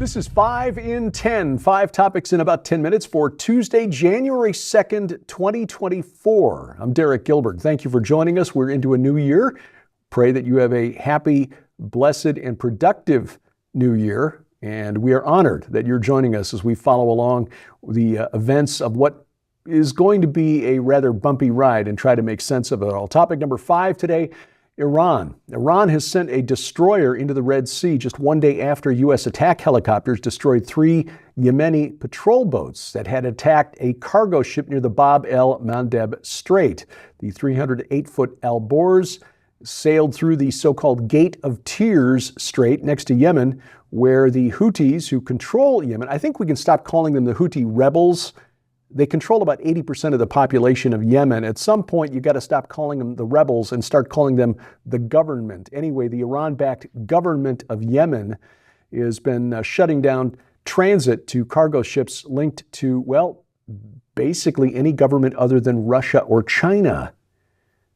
This is 5 in 10, 5 topics in about 10 minutes for Tuesday, January 2nd, 2024. I'm Derek Gilbert. Thank you for joining us. We're into a new year. Pray that you have a happy, blessed, and productive new year. And we are honored that you're joining us as we follow along the events of what is going to be a rather bumpy ride and try to make sense of it all. Topic number 5 today. Iran. Iran has sent a destroyer into the Red Sea just one day after U.S. attack helicopters destroyed 3 Yemeni patrol boats that had attacked a cargo ship near the Bab el-Mandeb Strait. The 308-foot Alborz sailed through the so-called Gate of Tears Strait next to Yemen, where the Houthis, who control Yemen, I think we can stop calling them the Houthi rebels. They control about 80% of the population of Yemen. At some point, you got to stop calling them the rebels and start calling them the government. Anyway, the Iran-backed government of Yemen has been shutting down transit to cargo ships linked to, well, basically any government other than Russia or China.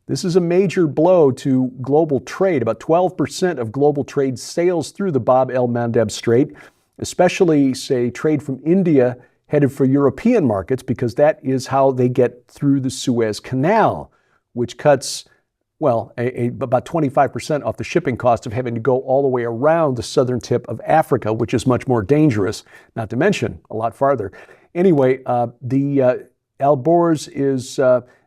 This is a major blow to global trade. About 12% of global trade sails through the Bab el-Mandeb Strait, especially, say, trade from India headed for European markets, because that is how they get through the Suez Canal, which cuts, well, about 25% off the shipping cost of having to go all the way around the southern tip of Africa, which is much more dangerous, not to mention a lot farther. Anyway, the Alborz is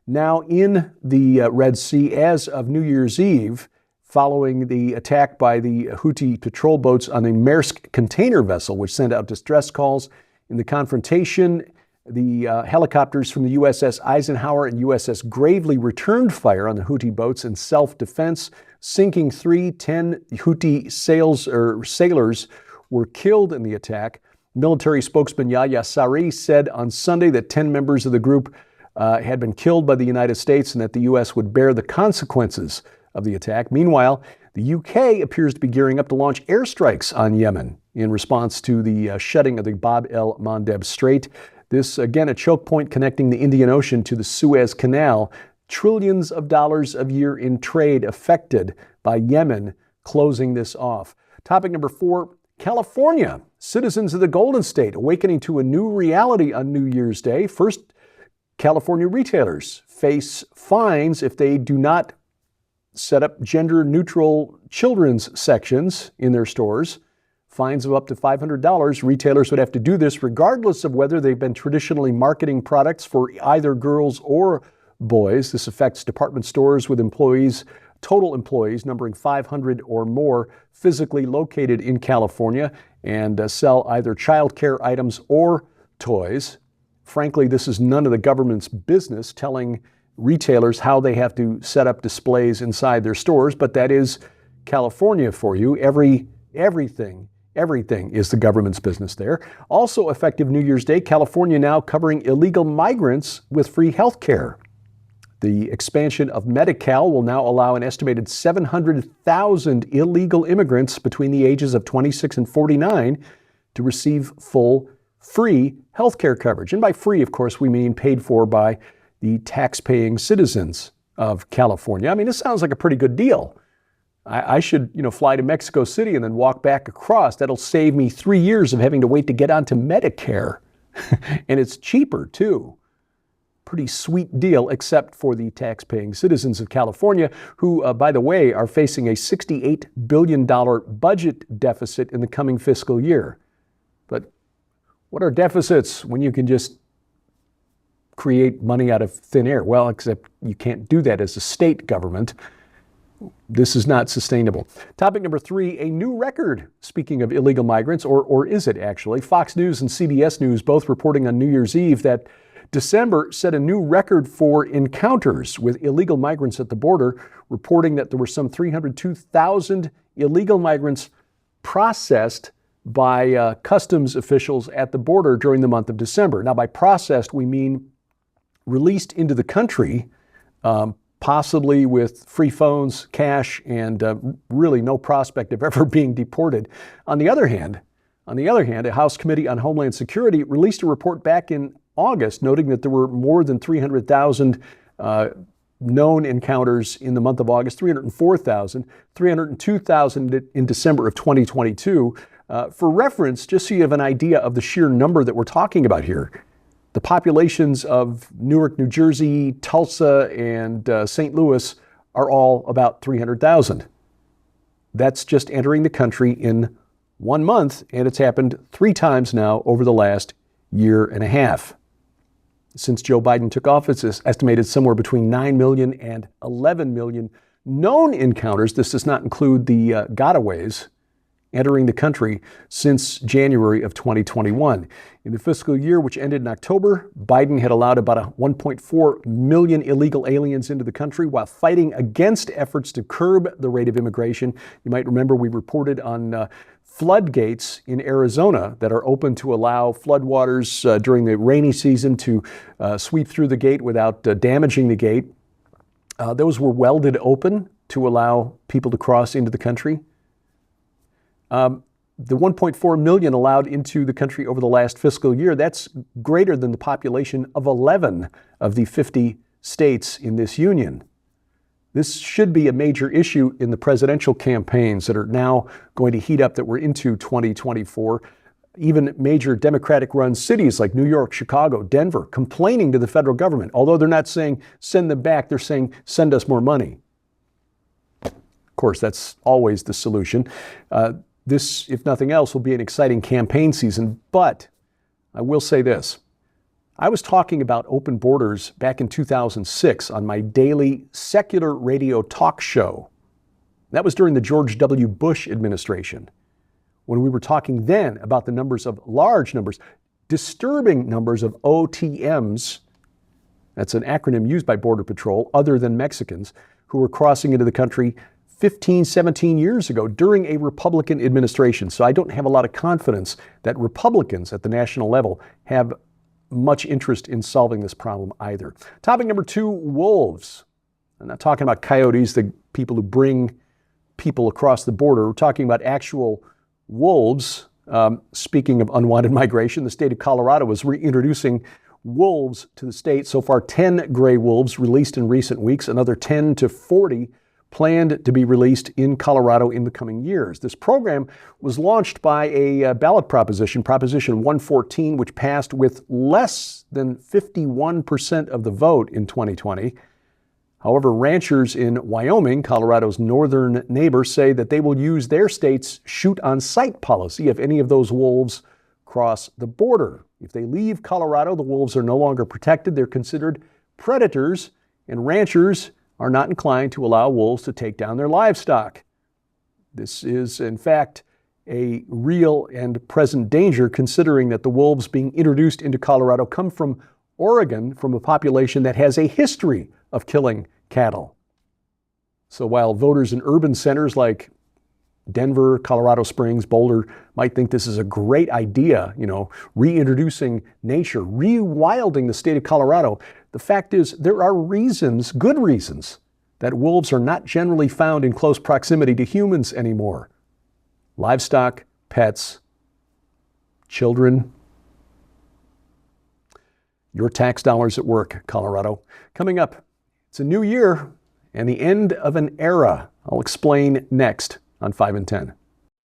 now in the Red Sea as of New Year's Eve, following the attack by the Houthi patrol boats on the Maersk container vessel, which sent out distress calls. In the confrontation, the helicopters from the USS Eisenhower and USS Gravely returned fire on the Houthi boats in self-defense, sinking 10 Houthi sailors were killed in the attack. Military spokesman Yahya Sari said on Sunday that 10 members of the group had been killed by the United States and that the U.S. would bear the consequences of the attack. Meanwhile, the UK appears to be gearing up to launch airstrikes on Yemen in response to the shutting of the Bab el-Mandeb Strait. This, again, a choke point connecting the Indian Ocean to the Suez Canal. Trillions of dollars a year in trade affected by Yemen closing this off. Topic number 4, California. Citizens of the Golden State awakening to a new reality on New Year's Day. First, California retailers face fines if they do not set up gender-neutral children's sections in their stores. Fines of up to $500. Retailers would have to do this regardless of whether they've been traditionally marketing products for either girls or boys. This affects department stores with total employees numbering 500 or more, physically located in California, and sell either childcare items or toys. Frankly, this is none of the government's business, telling retailers how they have to set up displays inside their stores, but that is California for you. Everything is the government's business there. Also effective New Year's Day, California now covering illegal migrants with free health care. The expansion of Medi-Cal will now allow an estimated 700,000 illegal immigrants between the ages of 26 and 49 to receive full free health care coverage. And by free, of course, we mean paid for by the tax-paying citizens of California. I mean, this sounds like a pretty good deal. I should, fly to Mexico City and then walk back across. That'll save me 3 years of having to wait to get onto Medicare. And it's cheaper, too. Pretty sweet deal, except for the tax-paying citizens of California, who, by the way, are facing a $68 billion budget deficit in the coming fiscal year. But what are deficits when you can just create money out of thin air? Well, except you can't do that as a state government. This is not sustainable. Topic number 3, a new record. Speaking of illegal migrants, or is it actually? Fox News and CBS News both reporting on New Year's Eve that December set a new record for encounters with illegal migrants at the border, reporting that there were some 302,000 illegal migrants processed by customs officials at the border during the month of December. Now, by processed, we mean released into the country, possibly with free phones, cash, and really no prospect of ever being deported. On the other hand, a House Committee on Homeland Security released a report back in August noting that there were more than 300,000 known encounters in the month of August, 304,000, 302,000 in December of 2022. For reference, just so you have an idea of the sheer number that we're talking about here, the populations of Newark, New Jersey, Tulsa, and St. Louis are all about 300,000. That's just entering the country in 1 month, and it's happened 3 times now over the last year and a half. Since Joe Biden took office, it's estimated somewhere between 9 million and 11 million known encounters. This does not include the gotaways entering the country since January of 2021. In the fiscal year, which ended in October, Biden had allowed about 1.4 million illegal aliens into the country while fighting against efforts to curb the rate of immigration. You might remember we reported on floodgates in Arizona that are open to allow floodwaters during the rainy season to sweep through the gate without damaging the gate. Those were welded open to allow people to cross into the country. The 1.4 million allowed into the country over the last fiscal year, that's greater than the population of 11 of the 50 states in this union. This should be a major issue in the presidential campaigns that are now going to heat up that we're into 2024. Even major Democratic-run cities like New York, Chicago, Denver, complaining to the federal government. Although they're not saying send them back, they're saying send us more money. Of course, that's always the solution. This, if nothing else, will be an exciting campaign season, but I will say this. I was talking about open borders back in 2006 on my daily secular radio talk show. That was during the George W. Bush administration, when we were talking then about the large numbers, disturbing numbers of OTMs, that's an acronym used by Border Patrol, other than Mexicans, who were crossing into the country 15, 17 years ago during a Republican administration. So I don't have a lot of confidence that Republicans at the national level have much interest in solving this problem either. Topic number 2, wolves. I'm not talking about coyotes, the people who bring people across the border. We're talking about actual wolves. Speaking of unwanted migration, the state of Colorado is reintroducing wolves to the state. So far, 10 gray wolves released in recent weeks, another 10 to 40 planned to be released in Colorado in the coming years. This program was launched by a ballot proposition, Proposition 114, which passed with less than 51% of the vote in 2020. However, ranchers in Wyoming, Colorado's northern neighbor, say that they will use their state's shoot-on-sight policy if any of those wolves cross the border. If they leave Colorado, the wolves are no longer protected. They're considered predators, and ranchers are not inclined to allow wolves to take down their livestock. This is, in fact, a real and present danger, considering that the wolves being introduced into Colorado come from Oregon, from a population that has a history of killing cattle. So while voters in urban centers like Denver, Colorado Springs, Boulder might think this is a great idea, reintroducing nature, rewilding the state of Colorado, the fact is there are reasons, good reasons, that wolves are not generally found in close proximity to humans anymore. Livestock, pets, children. Your tax dollars at work, Colorado. Coming up, it's a new year and the end of an era. I'll explain next on 5 and 10.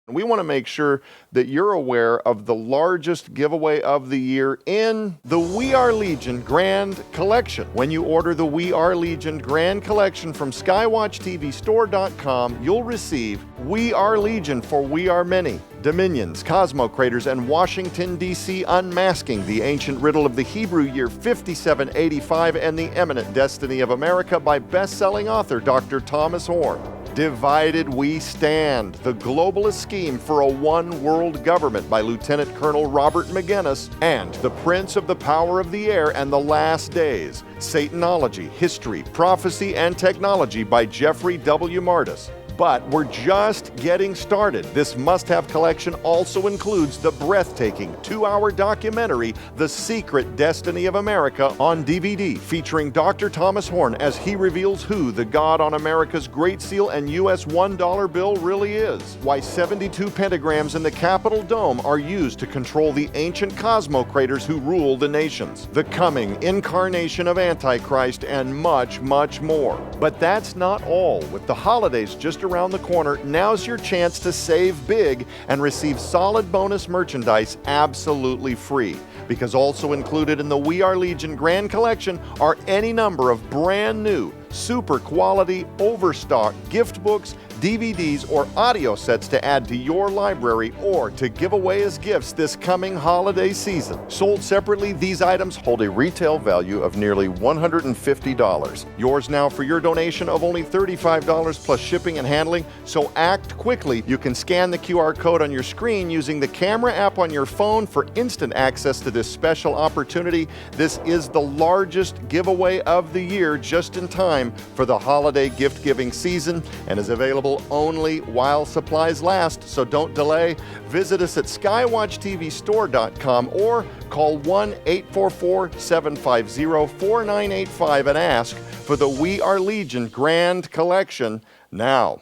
We want to make sure that you're aware of the largest giveaway of the year in the We Are Legion Grand Collection. When you order the We Are Legion Grand Collection from SkywatchTVStore.com, you'll receive We Are Legion for We Are Many, Dominions, Cosmo Craters, and Washington, D.C. Unmasking the Ancient Riddle of the Hebrew Year 5785 and the Eminent Destiny of America by best-selling author Dr. Thomas Horn. Divided We Stand, the globalist scheme for a one-world government by Lieutenant Colonel Robert McGinnis, and The Prince of the Power of the Air and the Last Days, Satanology, History, Prophecy, and Technology by Jeffrey W. Martis. But we're just getting started. This must-have collection also includes the breathtaking 2-hour documentary, The Secret Destiny of America, on DVD, featuring Dr. Thomas Horn as he reveals who the God on America's Great Seal and U.S. $1 bill really is, why 72 pentagrams in the Capitol Dome are used to control the ancient Cosmo Craters who rule the nations, the coming incarnation of Antichrist, and much, much more. But that's not all. With the holidays just around around the corner, now's your chance to save big and receive solid bonus merchandise absolutely free. Because also included in the We Are Legion Grand Collection are any number of brand new, super quality, overstock gift books, DVDs, or audio sets to add to your library or to give away as gifts this coming holiday season. Sold separately, these items hold a retail value of nearly $150. Yours now for your donation of only $35 plus shipping and handling, so act quickly. You can scan the QR code on your screen using the camera app on your phone for instant access to this special opportunity. This is the largest giveaway of the year, just in time for the holiday gift-giving season, and is available only while supplies last, so don't delay. Visit us at skywatchtvstore.com or call 1-844-750-4985 and ask for the We Are Legion Grand Collection now.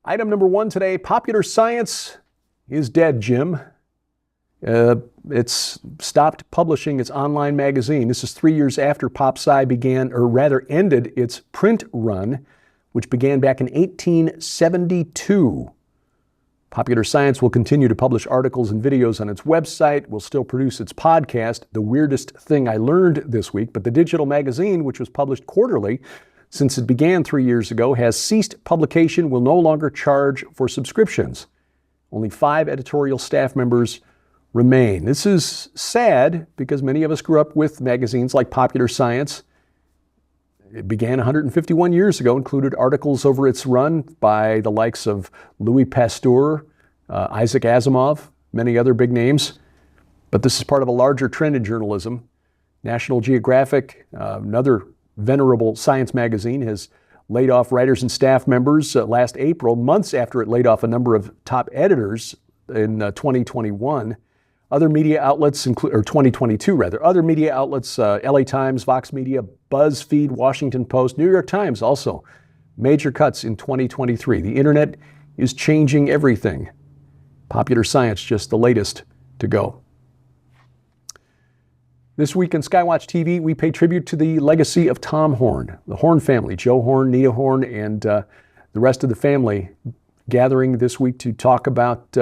Item number 1 today, popular science is dead, Jim. It's stopped publishing its online magazine. This is 3 years after PopSci ended its print run, which began back in 1872. Popular Science will continue to publish articles and videos on its website, will still produce its podcast, The Weirdest Thing I Learned This Week, but the digital magazine, which was published quarterly since it began 3 years ago, has ceased publication, will no longer charge for subscriptions. Only 5 editorial staff members remain. This is sad because many of us grew up with magazines like Popular Science. It began 151 years ago, included articles over its run by the likes of Louis Pasteur, Isaac Asimov, many other big names. But this is part of a larger trend in journalism. National Geographic, another venerable science magazine, has laid off writers and staff members last April, months after it laid off a number of top editors in 2021. Other media outlets, or 2022 rather, other media outlets, LA Times, Vox Media, BuzzFeed, Washington Post, New York Times also, major cuts in 2023. The internet is changing everything. Popular Science, just the latest to go. This week on Skywatch TV, we pay tribute to the legacy of Tom Horn, the Horn family, Joe Horn, Nita Horn, and the rest of the family gathering this week to talk about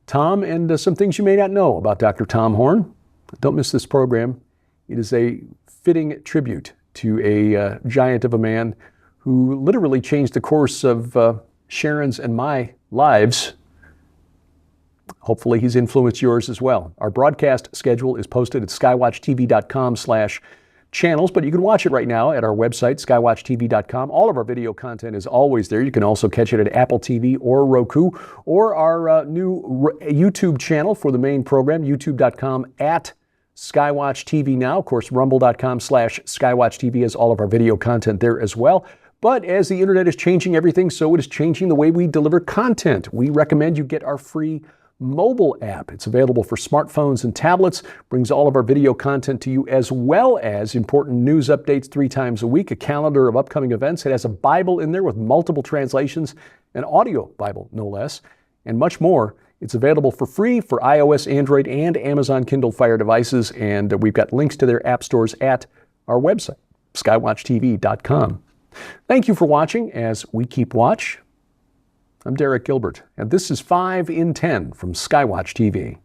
Tom and some things you may not know about Dr. Tom Horn. Don't miss this program. It is a fitting tribute to a giant of a man who literally changed the course of Sharon's and my lives. Hopefully he's influenced yours as well. Our broadcast schedule is posted at skywatchtv.com/channels, but you can watch it right now at our website, skywatchtv.com. All of our video content is always there. You can also catch it at Apple TV or Roku, or our new YouTube channel for the main program, youtube.com at Skywatch TV Now. Of course, rumble.com/Skywatch TV has all of our video content there as well. But as the internet is changing everything, so it is changing the way we deliver content. We recommend you get our free mobile app. It's available for smartphones and tablets, brings all of our video content to you, as well as important news updates 3 times a week, a calendar of upcoming events. It has a Bible in there with multiple translations, an audio Bible, no less, and much more. It's available for free for iOS, Android, and Amazon Kindle Fire devices, and we've got links to their app stores at our website, skywatchtv.com. Thank you for watching as we keep watch. I'm Derek Gilbert, and this is 5 in 10 from Skywatch TV.